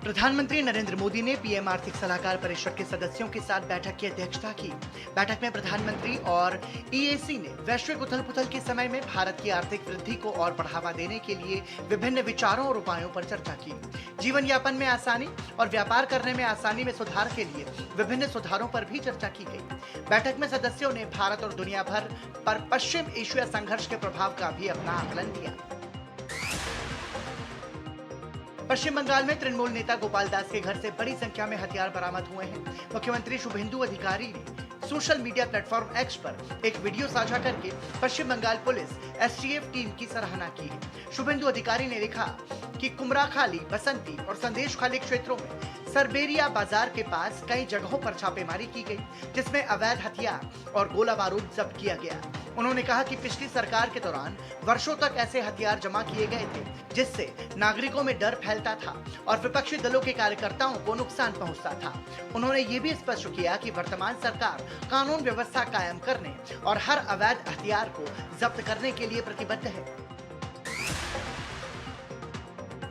प्रधानमंत्री नरेंद्र मोदी ने पीएम आर्थिक सलाहकार परिषद के सदस्यों के साथ बैठक की अध्यक्षता की। बैठक में प्रधानमंत्री और ईएसी ने वैश्विक उथल-पुथल के समय में भारत की आर्थिक वृद्धि को और बढ़ावा देने के लिए विभिन्न विचारों और उपायों पर चर्चा की। जीवन यापन में आसानी और व्यापार करने में आसानी में सुधार के लिए विभिन्न सुधारों पर भी चर्चा की गई। बैठक में सदस्यों ने भारत और दुनिया भर पर पश्चिम एशिया संघर्ष के प्रभाव का भी अपना आकलन दिया। पश्चिम बंगाल में तृणमूल नेता गोपाल दास के घर से बड़ी संख्या में हथियार बरामद हुए हैं। मुख्यमंत्री शुभेंदु अधिकारी ने सोशल मीडिया प्लेटफॉर्म एक्स पर एक वीडियो साझा करके पश्चिम बंगाल पुलिस एसटीएफ टीम की सराहना की है। शुभेंदु अधिकारी ने लिखा कि कुमराखाली, बसंती और संदेशखाली क्षेत्रों में सरबेरिया बाजार के पास कई जगहों पर छापेमारी की गई, जिसमें अवैध हथियार और गोला बारूद जब्त किया गया। उन्होंने कहा कि पिछली सरकार के दौरान वर्षों तक ऐसे हथियार जमा किए गए थे, जिससे नागरिकों में डर फैलता था और विपक्षी दलों के कार्यकर्ताओं को नुकसान पहुंचता था। उन्होंने ये भी स्पष्ट किया कि वर्तमान सरकार कानून व्यवस्था कायम करने और हर अवैध हथियार को जब्त करने के लिए प्रतिबद्ध है।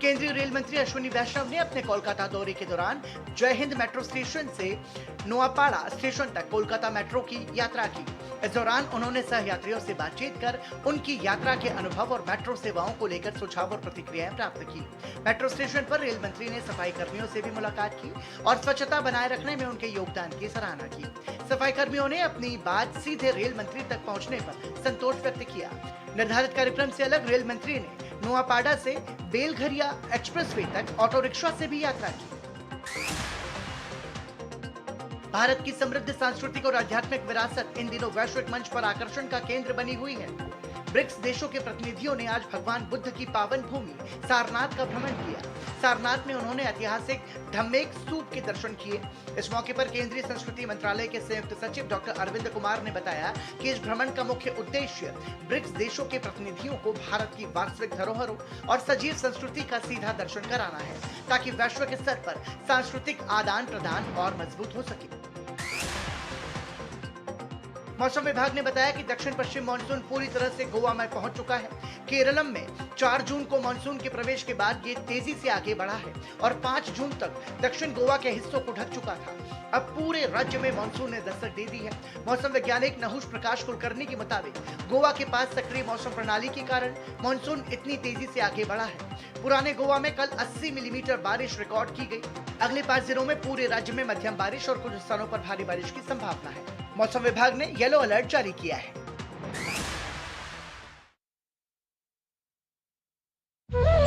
केंद्रीय रेल मंत्री अश्विनी वैष्णव ने अपने कोलकाता दौरे के दौरान जय हिंद मेट्रो स्टेशन से नोआपाड़ा स्टेशन तक कोलकाता मेट्रो की यात्रा की। इस दौरान उन्होंने सहयात्रियों से बातचीत कर उनकी यात्रा के अनुभव और मेट्रो सेवाओं को लेकर सुझाव और प्रतिक्रियाएं प्राप्त की। मेट्रो स्टेशन पर रेल मंत्री ने सफाई कर्मियों से भी मुलाकात की और स्वच्छता बनाए रखने में उनके योगदान की सराहना की। सफाई कर्मियों ने अपनी बात सीधे रेल मंत्री तक पहुंचने पर संतोष व्यक्त किया। निर्धारित कार्यक्रम से अलग रेल मंत्री ने नोआपाड़ा से बेलघरिया एक्सप्रेसवे तक ऑटो रिक्शा से भी यात्रा की। भारत की समृद्ध सांस्कृतिक और आध्यात्मिक विरासत इन दिनों वैश्विक मंच पर आकर्षण का केंद्र बनी हुई है। ब्रिक्स देशों के प्रतिनिधियों ने आज भगवान बुद्ध की पावन भूमि सारनाथ का भ्रमण किया। सारनाथ में उन्होंने ऐतिहासिक धम्मेक स्तूप के दर्शन किए। इस मौके पर केंद्रीय संस्कृति मंत्रालय के संयुक्त सचिव डॉक्टर अरविंद कुमार ने बताया कि इस भ्रमण का मुख्य उद्देश्य ब्रिक्स देशों के प्रतिनिधियों को भारत की वास्तविक धरोहरों और सजीव संस्कृति का सीधा दर्शन कराना है, ताकि वैश्विक स्तर पर सांस्कृतिक आदान प्रदान और मजबूत हो सके। मौसम विभाग ने बताया कि दक्षिण पश्चिम मानसून पूरी तरह से गोवा में पहुंच चुका है। केरलम में 4 जून को मानसून के प्रवेश के बाद ये तेजी से आगे बढ़ा है और 5 जून तक दक्षिण गोवा के हिस्सों को ढक चुका था। अब पूरे राज्य में मानसून ने दस्तक दे दी है। मौसम वैज्ञानिक नहुष प्रकाश कुलकर्णी के मुताबिक गोवा के पास सक्रिय मौसम प्रणाली के कारण मानसून इतनी तेजी से आगे बढ़ा है। पुराने गोवा में कल 80 मिलीमीटर बारिश रिकॉर्ड की गई। अगले 5 दिनों में पूरे राज्य में मध्यम बारिश और कुछ स्थानों पर भारी बारिश की संभावना है। मौसम विभाग ने येलो अलर्ट जारी किया है।